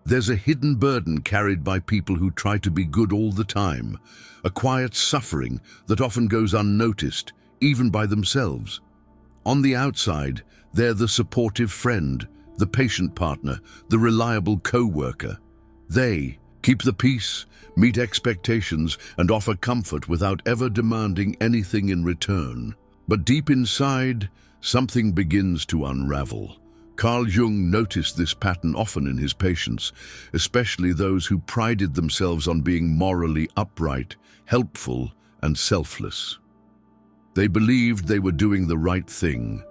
There's a hidden burden carried by people who try to be good all the time, a quiet suffering that often goes unnoticed, even by themselves. On the outside, they're the supportive friend, the patient partner, the reliable co-worker. They keep the peace, meet expectations, and offer comfort without ever demanding anything in return. But deep inside, something begins to unravel. Carl Jung noticed this pattern often in his patients, especially those who prided themselves on being morally upright, helpful, and selfless. They believed they were doing the right thing,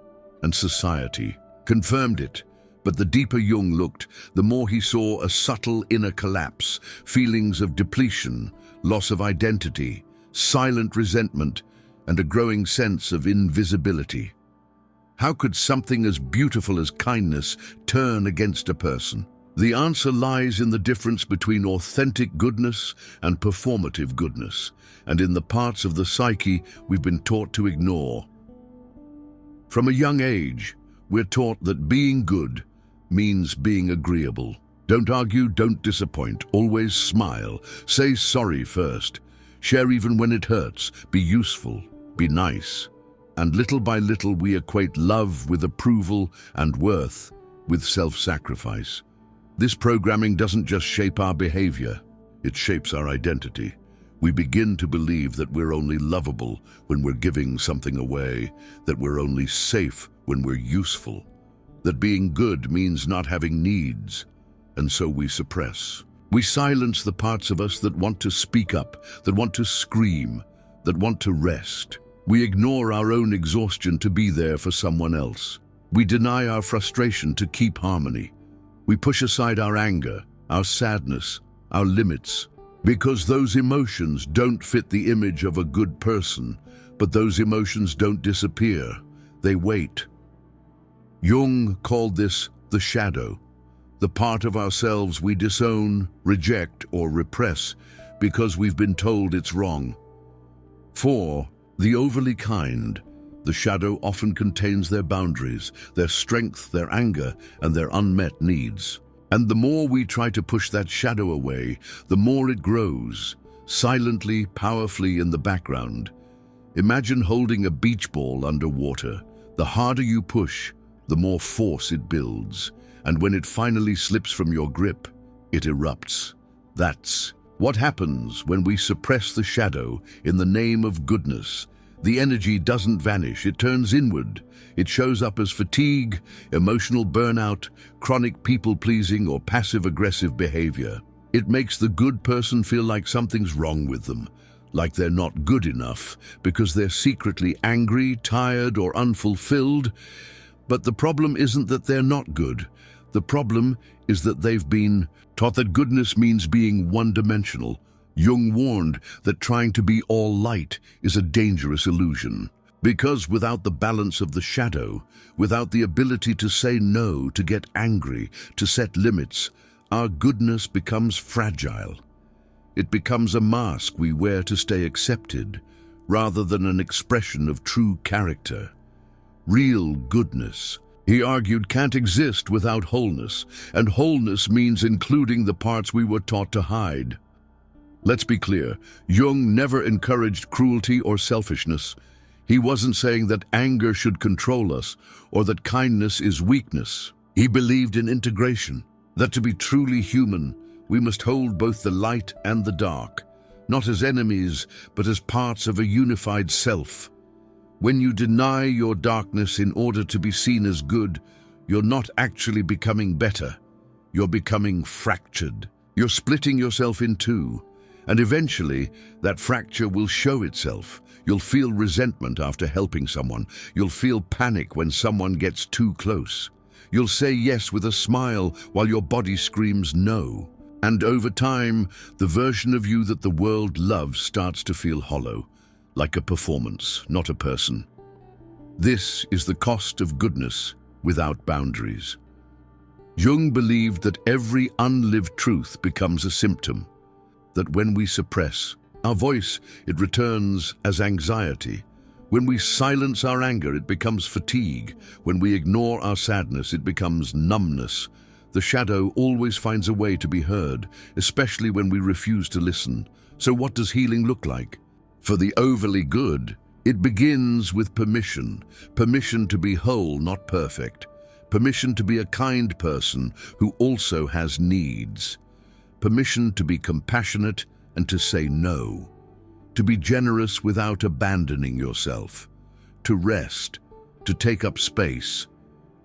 and society confirmed it. But the deeper Jung looked, the more he saw a subtle inner collapse, feelings of depletion, loss of identity, silent resentment, and a growing sense of invisibility. How could something as beautiful as kindness turn against a person? The answer lies in the difference between authentic goodness and performative goodness, and in the parts of the psyche we've been taught to ignore. From a young age, we're taught that being good means being agreeable. Don't argue, don't disappoint, always smile, say sorry first, share even when it hurts, be useful, be nice. And little by little we equate love with approval and worth with self-sacrifice. This programming doesn't just shape our behavior, it shapes our identity. We begin to believe that we're only lovable when we're giving something away, that we're only safe when we're useful, that being good means not having needs, and so we suppress. We silence the parts of us that want to speak up, that want to scream, that want to rest. We ignore our own exhaustion to be there for someone else. We deny our frustration to keep harmony. We push aside our anger, our sadness, our limits, because those emotions don't fit the image of a good person, but those emotions don't disappear. They wait. Jung called this the shadow, the part of ourselves we disown, reject, or repress because we've been told it's wrong. For the overly kind, the shadow often contains their boundaries, their strength, their anger, and their unmet needs. And the more we try to push that shadow away, the more it grows, silently, powerfully in the background. Imagine holding a beach ball underwater. The harder you push, the more force it builds. And when it finally slips from your grip, it erupts. That's what happens when we suppress the shadow in the name of goodness. The energy doesn't vanish, it turns inward. It shows up as fatigue, emotional burnout, chronic people-pleasing, or passive-aggressive behavior. It makes the good person feel like something's wrong with them, like they're not good enough because they're secretly angry, tired, or unfulfilled. But the problem isn't that they're not good. The problem is that they've been taught that goodness means being one-dimensional. Jung warned that trying to be all light is a dangerous illusion. Because without the balance of the shadow, without the ability to say no, to get angry, to set limits, our goodness becomes fragile. It becomes a mask we wear to stay accepted, rather than an expression of true character. Real goodness, he argued, can't exist without wholeness, and wholeness means including the parts we were taught to hide. Let's be clear, Jung never encouraged cruelty or selfishness. He wasn't saying that anger should control us or that kindness is weakness. He believed in integration, that to be truly human, we must hold both the light and the dark, not as enemies, but as parts of a unified self. When you deny your darkness in order to be seen as good, you're not actually becoming better. You're becoming fractured. You're splitting yourself in two. And eventually, that fracture will show itself. You'll feel resentment after helping someone. You'll feel panic when someone gets too close. You'll say yes with a smile while your body screams no. And over time, the version of you that the world loves starts to feel hollow, like a performance, not a person. This is the cost of goodness without boundaries. Jung believed that every unlived truth becomes a symptom, that when we suppress our voice, it returns as anxiety. When we silence our anger, it becomes fatigue. When we ignore our sadness, it becomes numbness. The shadow always finds a way to be heard, especially when we refuse to listen. So what does healing look like? For the overly good, it begins with permission. Permission to be whole, not perfect. Permission to be a kind person who also has needs. Permission to be compassionate and to say no. To be generous without abandoning yourself. To rest, to take up space,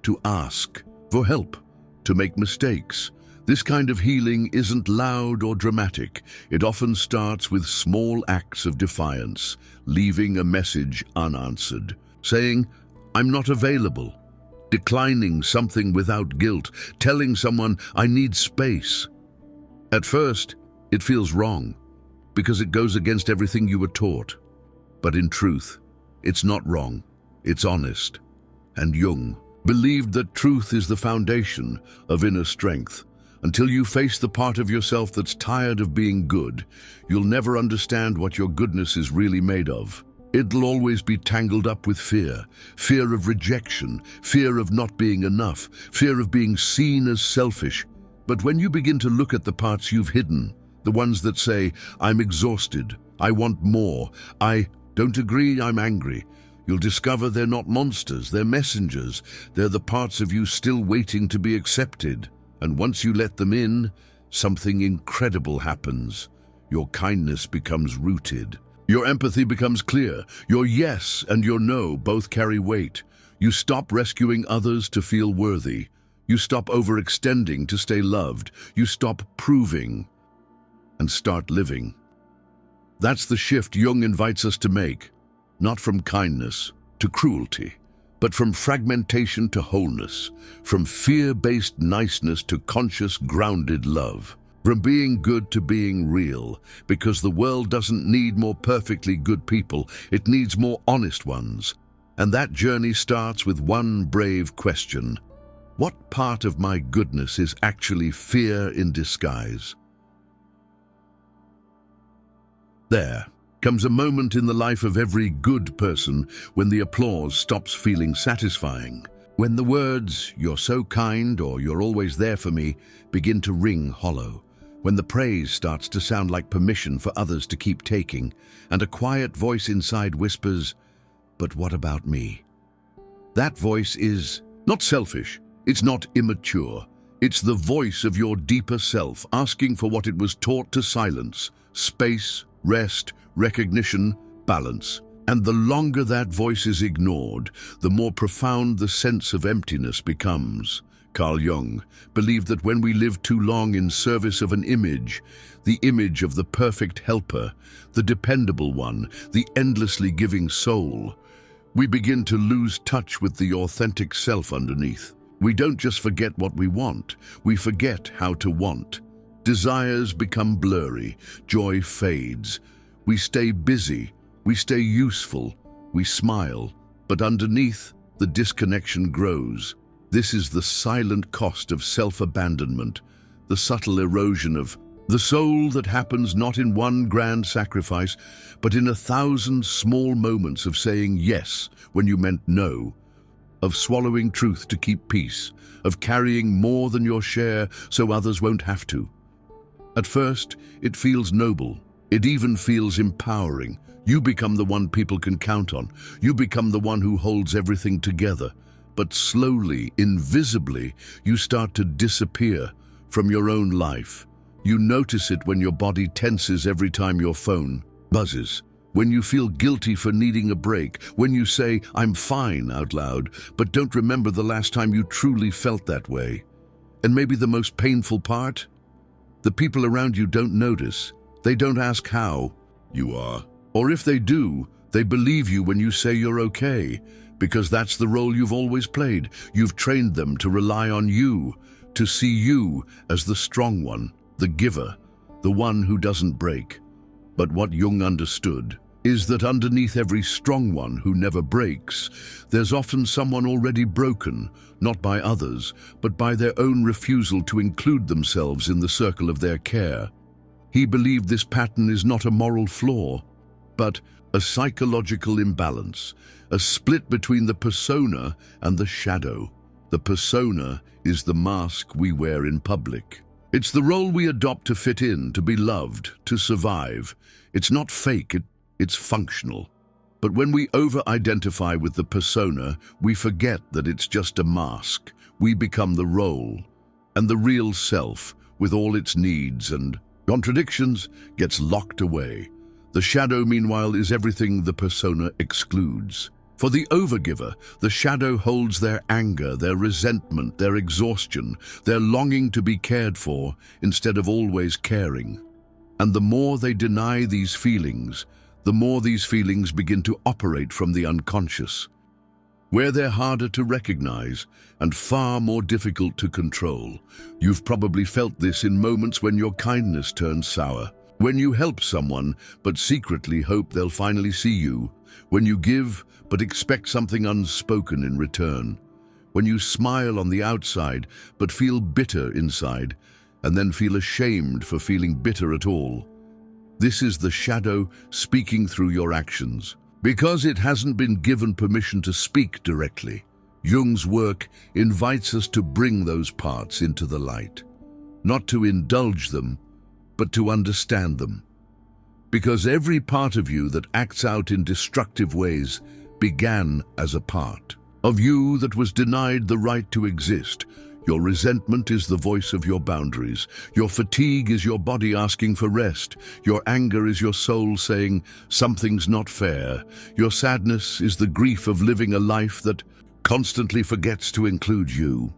to ask for help, to make mistakes. This kind of healing isn't loud or dramatic. It often starts with small acts of defiance, leaving a message unanswered, saying, "I'm not available," declining something without guilt, telling someone, "I need space." At first, it feels wrong, because it goes against everything you were taught. But in truth, it's not wrong, it's honest. And Jung believed that truth is the foundation of inner strength. Until you face the part of yourself that's tired of being good, you'll never understand what your goodness is really made of. It'll always be tangled up with fear. Fear of rejection, fear of not being enough, fear of being seen as selfish. But when you begin to look at the parts you've hidden, the ones that say, "I'm exhausted, I want more, I don't agree, I'm angry," you'll discover they're not monsters, they're messengers. They're the parts of you still waiting to be accepted. And once you let them in, something incredible happens. Your kindness becomes rooted. Your empathy becomes clear. Your yes and your no both carry weight. You stop rescuing others to feel worthy. You stop overextending to stay loved. You stop proving and start living. That's the shift Jung invites us to make, not from kindness to cruelty, but from fragmentation to wholeness, from fear-based niceness to conscious, grounded love, from being good to being real, because the world doesn't need more perfectly good people, it needs more honest ones. And that journey starts with one brave question: what part of my goodness is actually fear in disguise? There comes a moment in the life of every good person when the applause stops feeling satisfying, when the words, "You're so kind," or "You're always there for me," begin to ring hollow, when the praise starts to sound like permission for others to keep taking, and a quiet voice inside whispers, "But what about me?" That voice is not selfish, it's not immature, it's the voice of your deeper self asking for what it was taught to silence: space, rest, recognition, balance. And the longer that voice is ignored, the more profound the sense of emptiness becomes. Carl Jung believed that when we live too long in service of an image, the image of the perfect helper, the dependable one, the endlessly giving soul, we begin to lose touch with the authentic self underneath. We don't just forget what we want, we forget how to want. Desires become blurry, joy fades. We stay busy, we stay useful, we smile, but underneath, the disconnection grows. This is the silent cost of self-abandonment, the subtle erosion of the soul that happens not in one grand sacrifice, but in 1,000 small moments of saying yes when you meant no, of swallowing truth to keep peace, of carrying more than your share so others won't have to. At first, it feels noble. It even feels empowering. You become the one people can count on. You become the one who holds everything together. But slowly, invisibly, you start to disappear from your own life. You notice it when your body tenses every time your phone buzzes, when you feel guilty for needing a break, when you say, "I'm fine," out loud, but don't remember the last time you truly felt that way. And maybe the most painful part? The people around you don't notice. They don't ask how you are. Or if they do, they believe you when you say you're okay, because that's the role you've always played. You've trained them to rely on you, to see you as the strong one, the giver, the one who doesn't break. But what Jung understood is that underneath every strong one who never breaks, there's often someone already broken, not by others, but by their own refusal to include themselves in the circle of their care. He believed this pattern is not a moral flaw, but a psychological imbalance, a split between the persona and the shadow. The persona is the mask we wear in public. It's the role we adopt to fit in, to be loved, to survive. It's not fake, it's functional. But when we over-identify with the persona, we forget that it's just a mask. We become the role, and the real self, with all its needs and contradictions, gets locked away. The shadow, meanwhile, is everything the persona excludes. For the overgiver, the shadow holds their anger, their resentment, their exhaustion, their longing to be cared for instead of always caring. And the more they deny these feelings, the more these feelings begin to operate from the unconscious, where they're harder to recognize and far more difficult to control. You've probably felt this in moments when your kindness turns sour, when you help someone but secretly hope they'll finally see you, when you give but expect something unspoken in return, when you smile on the outside but feel bitter inside, and then feel ashamed for feeling bitter at all. This is the shadow speaking through your actions, because it hasn't been given permission to speak directly. Jung's work invites us to bring those parts into the light, not to indulge them, but to understand them. Because every part of you that acts out in destructive ways began as a part of you that was denied the right to exist. Your resentment is the voice of your boundaries. Your fatigue is your body asking for rest. Your anger is your soul saying, something's not fair. Your sadness is the grief of living a life that constantly forgets to include you.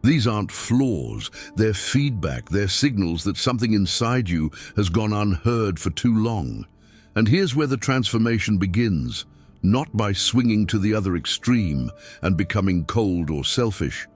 These aren't flaws, they're feedback, they're signals that something inside you has gone unheard for too long. And here's where the transformation begins, not by swinging to the other extreme and becoming cold or selfish,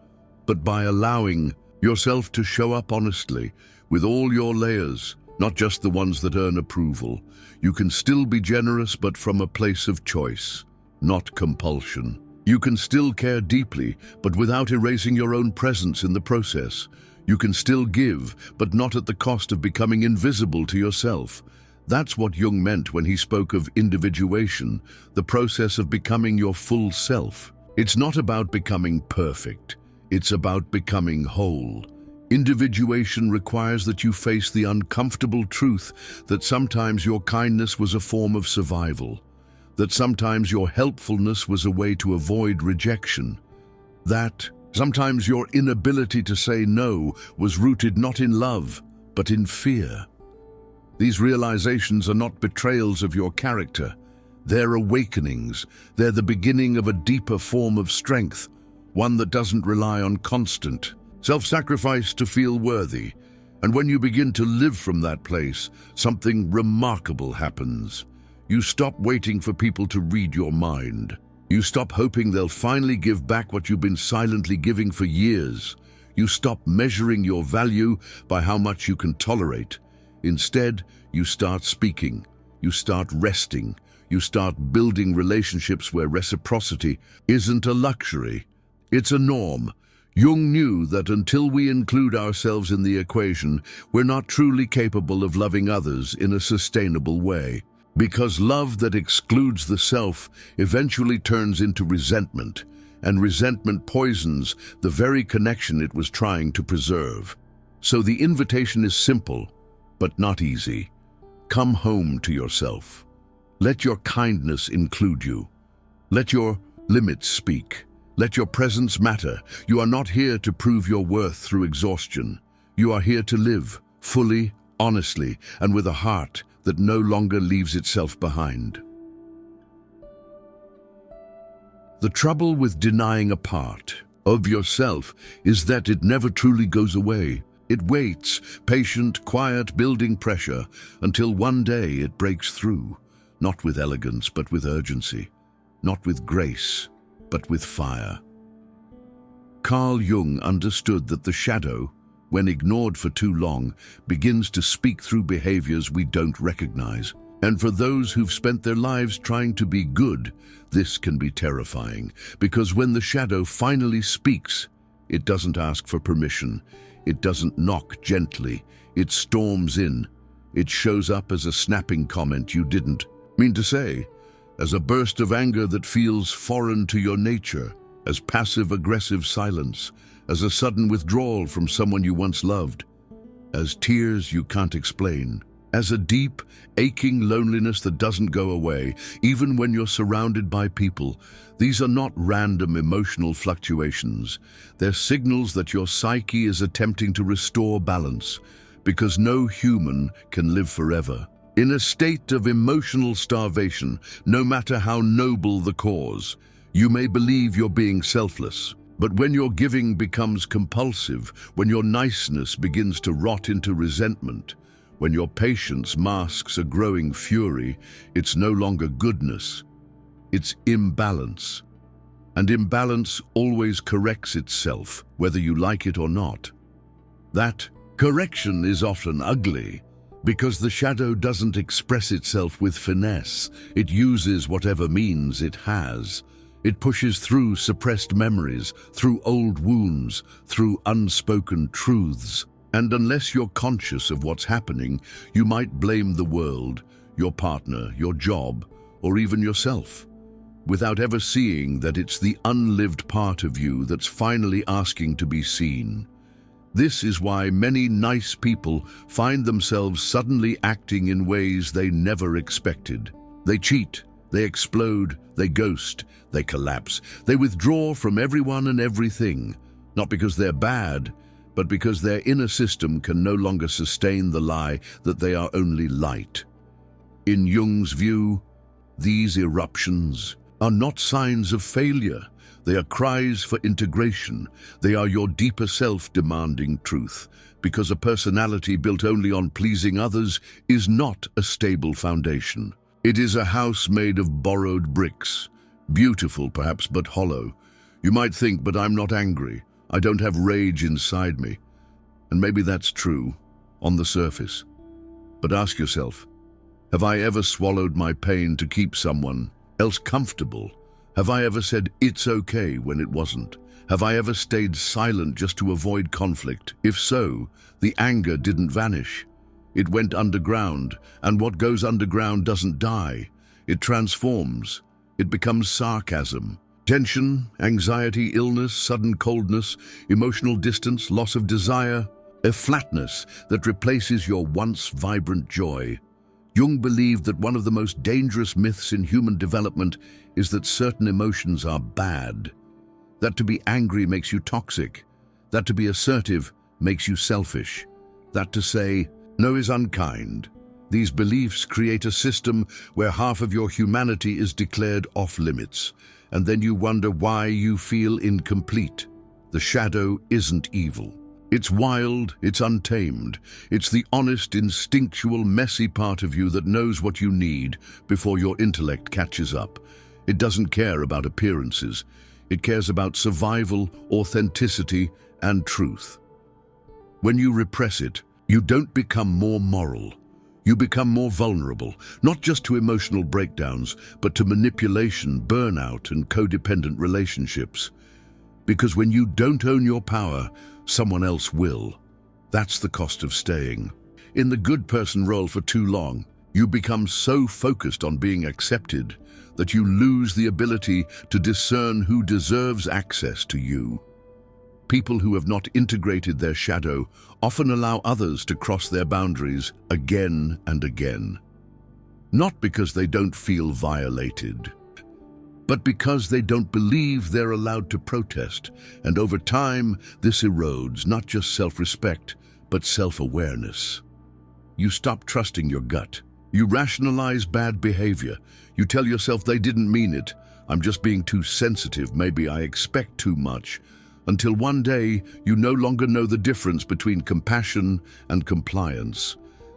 but by allowing yourself to show up honestly with all your layers, not just the ones that earn approval. You can still be generous, but from a place of choice, not compulsion. You can still care deeply, but without erasing your own presence in the process. You can still give, but not at the cost of becoming invisible to yourself. That's what Jung meant when he spoke of individuation, the process of becoming your full self. It's not about becoming perfect. It's about becoming whole. Individuation requires that you face the uncomfortable truth that sometimes your kindness was a form of survival, that sometimes your helpfulness was a way to avoid rejection, that sometimes your inability to say no was rooted not in love, but in fear. These realizations are not betrayals of your character. They're awakenings. They're the beginning of a deeper form of strength, one that doesn't rely on constant self-sacrifice to feel worthy. And when you begin to live from that place, something remarkable happens. You stop waiting for people to read your mind. You stop hoping they'll finally give back what you've been silently giving for years. You stop measuring your value by how much you can tolerate. Instead, you start speaking. You start resting. You start building relationships where reciprocity isn't a luxury. It's a norm. Jung knew that until we include ourselves in the equation, we're not truly capable of loving others in a sustainable way. Because love that excludes the self eventually turns into resentment, and resentment poisons the very connection it was trying to preserve. So the invitation is simple, but not easy. Come home to yourself. Let your kindness include you. Let your limits speak. Let your presence matter. You are not here to prove your worth through exhaustion. You are here to live, fully, honestly, and with a heart that no longer leaves itself behind. The trouble with denying a part of yourself is that it never truly goes away. It waits, patient, quiet, building pressure, until one day it breaks through, not with elegance, but with urgency, not with grace, but with fire. Carl Jung understood that the shadow, when ignored for too long, begins to speak through behaviors we don't recognize. And for those who've spent their lives trying to be good, this can be terrifying, because when the shadow finally speaks, it doesn't ask for permission. It doesn't knock gently. It storms in. It shows up as a snapping comment you didn't mean to say, as a burst of anger that feels foreign to your nature, as passive-aggressive silence, as a sudden withdrawal from someone you once loved, as tears you can't explain, as a deep, aching loneliness that doesn't go away, even when you're surrounded by people. These are not random emotional fluctuations. They're signals that your psyche is attempting to restore balance, because no human can live forever in a state of emotional starvation, no matter how noble the cause. You may believe you're being selfless, but when your giving becomes compulsive, when your niceness begins to rot into resentment, when your patience masks a growing fury, it's no longer goodness, it's imbalance. And imbalance always corrects itself, whether you like it or not. That correction is often ugly, because the shadow doesn't express itself with finesse. It uses whatever means it has. It pushes through suppressed memories, through old wounds, through unspoken truths. And unless you're conscious of what's happening, you might blame the world, your partner, your job, or even yourself, without ever seeing that it's the unlived part of you that's finally asking to be seen. This is why many nice people find themselves suddenly acting in ways they never expected. They cheat, they explode, they ghost, they collapse. They withdraw from everyone and everything, not because they're bad, but because their inner system can no longer sustain the lie that they are only light. In Jung's view, these eruptions are not signs of failure. They are cries for integration. They are your deeper self demanding truth, because a personality built only on pleasing others is not a stable foundation. It is a house made of borrowed bricks, beautiful perhaps, but hollow. You might think, but I'm not angry. I don't have rage inside me. And maybe that's true, on the surface. But ask yourself, have I ever swallowed my pain to keep someone else comfortable? Have I ever said it's okay when it wasn't? Have I ever stayed silent just to avoid conflict? If so, the anger didn't vanish. It went underground, and what goes underground doesn't die. It transforms. It becomes sarcasm. Tension, anxiety, illness, sudden coldness, emotional distance, loss of desire, a flatness that replaces your once vibrant joy. Jung believed that one of the most dangerous myths in human development is that certain emotions are bad. That to be angry makes you toxic. That to be assertive makes you selfish. That to say no is unkind. These beliefs create a system where half of your humanity is declared off limits, and then you wonder why you feel incomplete. The shadow isn't evil. It's wild, it's untamed. It's the honest, instinctual, messy part of you that knows what you need before your intellect catches up. It doesn't care about appearances. It cares about survival, authenticity, and truth. When you repress it, you don't become more moral. You become more vulnerable, not just to emotional breakdowns, but to manipulation, burnout, and codependent relationships. Because when you don't own your power, someone else will. That's the cost of staying in the good person role for too long. You become so focused on being accepted that you lose the ability to discern who deserves access to you. People who have not integrated their shadow often allow others to cross their boundaries again and again. Not because they don't feel violated, but because they don't believe they're allowed to protest. And over time, this erodes not just self-respect, but self-awareness. You stop trusting your gut. You rationalize bad behavior. You tell yourself they didn't mean it. I'm just being too sensitive. Maybe I expect too much. Until one day, you no longer know the difference between compassion and compliance.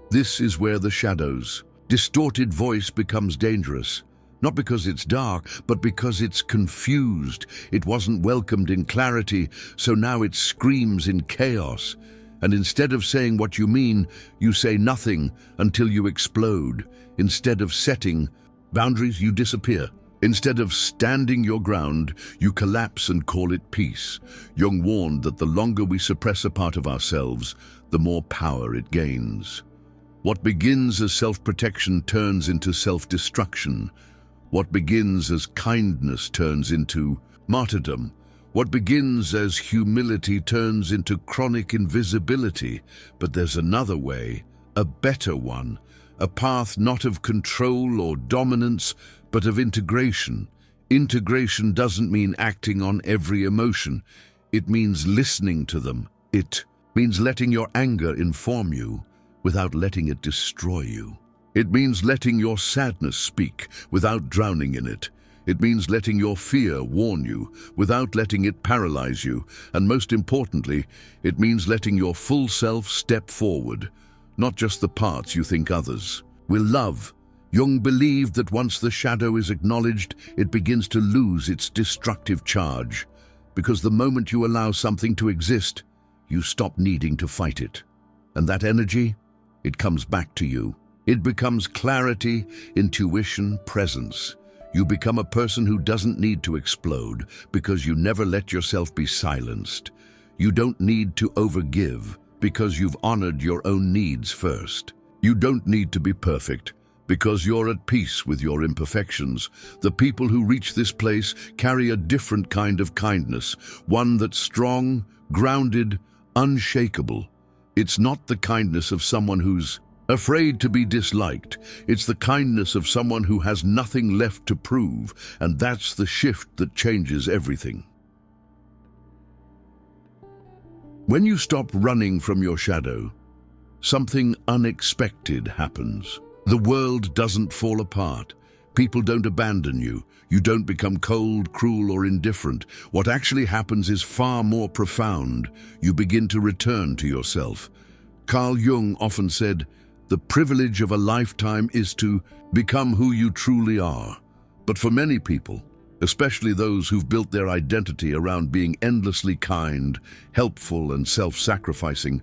This is where the shadow's distorted voice becomes dangerous. Not because it's dark, but because it's confused. It wasn't welcomed in clarity, so now it screams in chaos. And instead of saying what you mean, you say nothing until you explode. Instead of setting boundaries, you disappear. Instead of standing your ground, you collapse and call it peace. Jung warned that the longer we suppress a part of ourselves, the more power it gains. What begins as self-protection turns into self-destruction. What begins as kindness turns into martyrdom. What begins as humility turns into chronic invisibility, but there's another way, a better one, a path not of control or dominance, but of integration. Integration doesn't mean acting on every emotion. It means listening to them. It means letting your anger inform you without letting it destroy you. It means letting your sadness speak without drowning in it. It means letting your fear warn you without letting it paralyze you. And most importantly, it means letting your full self step forward, not just the parts you think others will love. Jung believed that once the shadow is acknowledged, it begins to lose its destructive charge. Because the moment you allow something to exist, you stop needing to fight it. And that energy, it comes back to you. It becomes clarity, intuition, presence. You become a person who doesn't need to explode because you never let yourself be silenced. You don't need to overgive because you've honored your own needs first. You don't need to be perfect because you're at peace with your imperfections. The people who reach this place carry a different kind of kindness, one that's strong, grounded, unshakable. It's not the kindness of someone who's afraid to be disliked. It's the kindness of someone who has nothing left to prove, and that's the shift that changes everything. When you stop running from your shadow, something unexpected happens. The world doesn't fall apart. People don't abandon you. You don't become cold, cruel, or indifferent. What actually happens is far more profound. You begin to return to yourself. Carl Jung often said, "The privilege of a lifetime is to become who you truly are." But for many people, especially those who've built their identity around being endlessly kind, helpful, and self-sacrificing,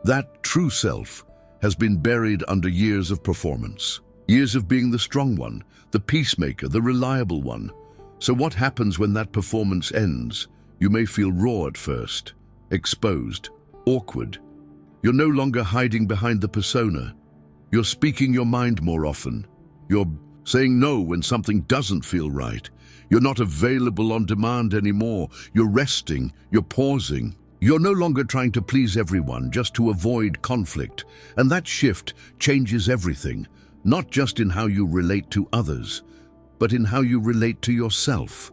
that true self has been buried under years of performance. Years of being the strong one, the peacemaker, the reliable one. So what happens when that performance ends? You may feel raw at first, exposed, awkward. You're no longer hiding behind the persona. You're speaking your mind more often. You're saying no when something doesn't feel right. You're not available on demand anymore. You're resting, you're pausing. You're no longer trying to please everyone just to avoid conflict. And that shift changes everything, not just in how you relate to others, but in how you relate to yourself.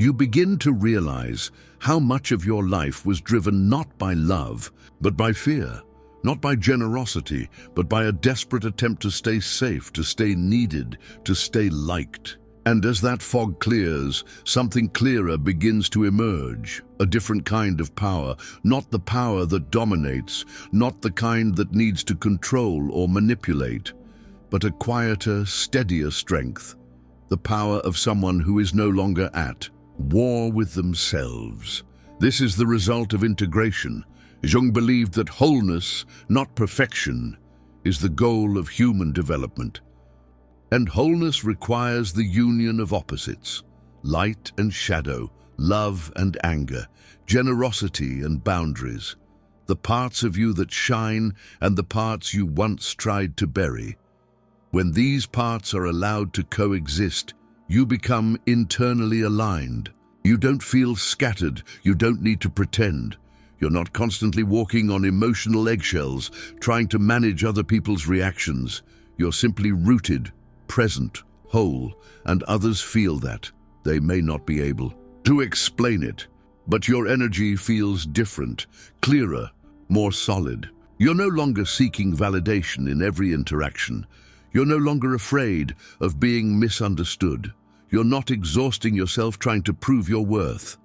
You begin to realize how much of your life was driven not by love, but by fear. Not by generosity, but by a desperate attempt to stay safe, to stay needed, to stay liked. And as that fog clears, something clearer begins to emerge, a different kind of power, not the power that dominates, not the kind that needs to control or manipulate, but a quieter, steadier strength, the power of someone who is no longer at war with themselves. This is the result of integration. Jung believed that wholeness, not perfection, is the goal of human development. And wholeness requires the union of opposites, light and shadow, love and anger, generosity and boundaries, the parts of you that shine and the parts you once tried to bury. When these parts are allowed to coexist, you become internally aligned. You don't feel scattered, you don't need to pretend. You're not constantly walking on emotional eggshells, trying to manage other people's reactions. You're simply rooted, present, whole, and others feel that. They may not be able to explain it, but your energy feels different, clearer, more solid. You're no longer seeking validation in every interaction. You're no longer afraid of being misunderstood. You're not exhausting yourself trying to prove your worth.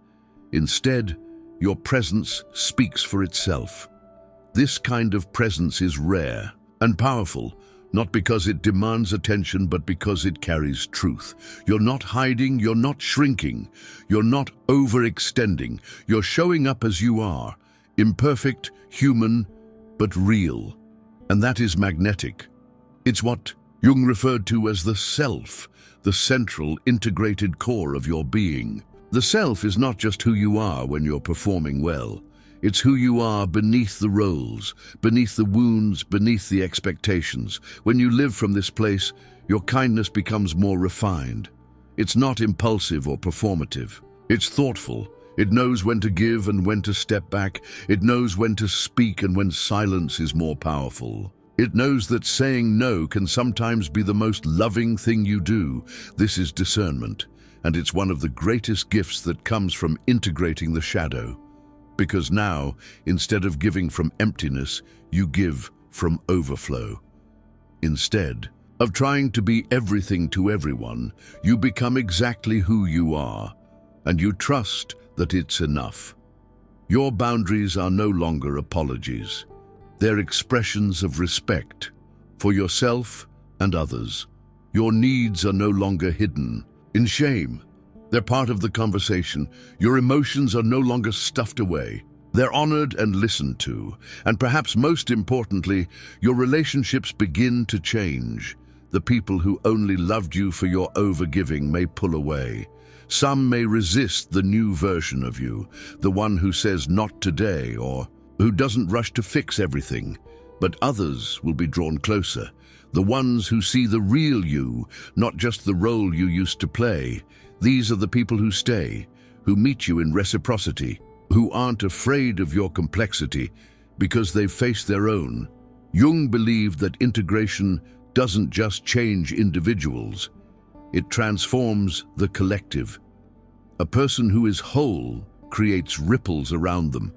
Instead, your presence speaks for itself. This kind of presence is rare and powerful, not because it demands attention, but because it carries truth. You're not hiding, you're not shrinking, you're not overextending. You're showing up as you are, imperfect, human, but real. And that is magnetic. It's what Jung referred to as the self, the central, integrated core of your being. The self is not just who you are when you're performing well. It's who you are beneath the roles, beneath the wounds, beneath the expectations. When you live from this place, your kindness becomes more refined. It's not impulsive or performative. It's thoughtful. It knows when to give and when to step back. It knows when to speak and when silence is more powerful. It knows that saying no can sometimes be the most loving thing you do. This is discernment, and it's one of the greatest gifts that comes from integrating the shadow. Because now, instead of giving from emptiness, you give from overflow. Instead of trying to be everything to everyone, you become exactly who you are, and you trust that it's enough. Your boundaries are no longer apologies. They're expressions of respect for yourself and others. Your needs are no longer hidden in shame. They're part of the conversation. Your emotions are no longer stuffed away. They're honored and listened to. And perhaps most importantly, your relationships begin to change. The people who only loved you for your overgiving may pull away. Some may resist the new version of you, the one who says not today or who doesn't rush to fix everything. But others will be drawn closer, the ones who see the real you, not just the role you used to play. These are the people who stay, who meet you in reciprocity, who aren't afraid of your complexity because they've faced their own. Jung believed that integration doesn't just change individuals, it transforms the collective. A person who is whole creates ripples around them.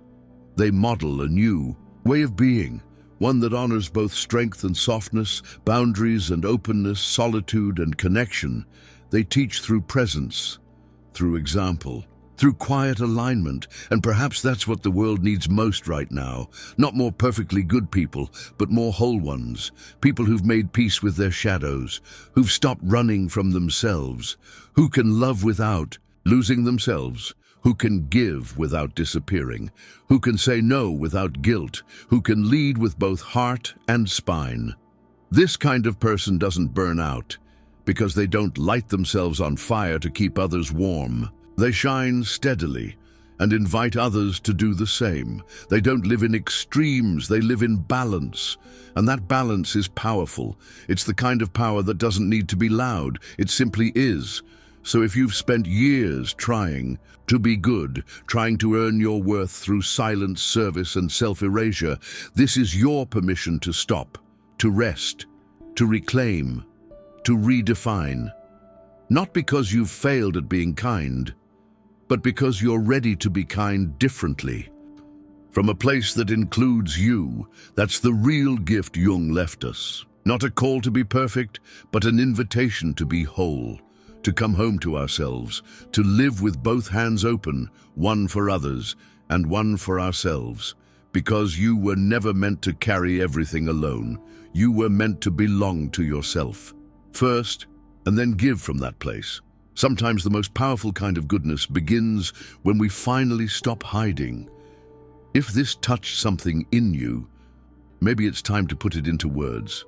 They model a new way of being, one that honors both strength and softness, boundaries and openness, solitude and connection. They teach through presence, through example, through quiet alignment, and perhaps that's what the world needs most right now. Not more perfectly good people, but more whole ones. People who've made peace with their shadows, who've stopped running from themselves, who can love without losing themselves, who can give without disappearing, who can say no without guilt, who can lead with both heart and spine. This kind of person doesn't burn out because they don't light themselves on fire to keep others warm. They shine steadily and invite others to do the same. They don't live in extremes, they live in balance. And that balance is powerful. It's the kind of power that doesn't need to be loud, it simply is. So if you've spent years trying to be good, trying to earn your worth through silent service and self-erasure, this is your permission to stop, to rest, to reclaim, to redefine. Not because you've failed at being kind, but because you're ready to be kind differently. From a place that includes you, that's the real gift Jung left us. Not a call to be perfect, but an invitation to be whole, to come home to ourselves, to live with both hands open, one for others and one for ourselves. Because you were never meant to carry everything alone. You were meant to belong to yourself first, and then give from that place. Sometimes the most powerful kind of goodness begins when we finally stop hiding. If this touched something in you, maybe it's time to put it into words.